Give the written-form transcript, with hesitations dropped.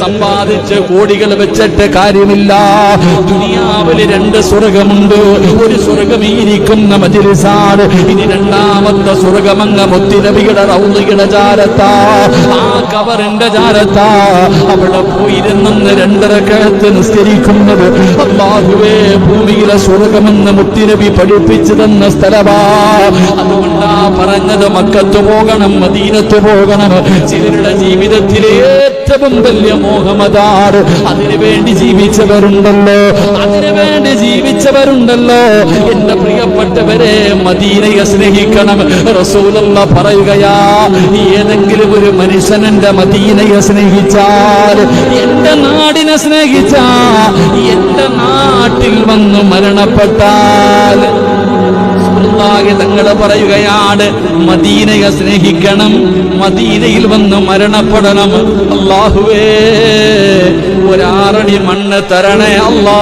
സമ്പാദിച്ച് കോടികൾ വെച്ചിട്ട് കാര്യമില്ല. ദുനിയാവിൽ 2 സ്വർഗമുണ്ട്. ഒരു സ്വർഗം ഈ ഇരിക്കുന്ന മജ്‌ലിസാണ്. ഇനി രണ്ടാമത്തെ സ്വർഗമങ്ങ മുത്തുനബിയുടെ റൗളയുടെ ചാരത്താ, ആ കബറിന്റെ ചാരത്താ. അവിടെ പോയിരുന്ന് 2 റക്അത്ത് നിസ്കരിക്കുന്നത് അല്ലാഹുവേ ഭൂമിയിലെ സ്വർഗമെന്ന് മുത്തുനബി പഠിപ്പിച്ചു തന്ന സ്ഥലമാ. അതുകൊണ്ടാ പറഞ്ഞത് മക്കത്ത് പോകണം, മദീനത്ത് പോകണം. ചിലരുടെ ജീവിതത്തിലെ ഏറ്റവും വലിയ മോഹമതാണ്. അതിനുവേണ്ടി ജീവിച്ചവരുണ്ടല്ലോ. എന്റെ പ്രിയപ്പെട്ടവരെ, മദീനയെ സ്നേഹിക്കണം. റസൂലുള്ളാഹി പറയുകയാ, ഏതെങ്കിലും ഒരു മനുഷ്യൻ എന്റെ മദീനയെ സ്നേഹിച്ചാൽ, എന്റെ നാടിനെ സ്നേഹിച്ചാൽ, എന്റെ നാട്ടിൽ വന്ന് മരണപ്പെട്ടാൽ, തങ്ങൾ പറയുകയാണ്, മദീനയെ സ്നേഹിക്കണം, മദീനയിൽ വന്ന് മരണപ്പെടണം. അല്ലാഹുവേ 1 ആറടി മണ്ണ് തരണേ അല്ലാ.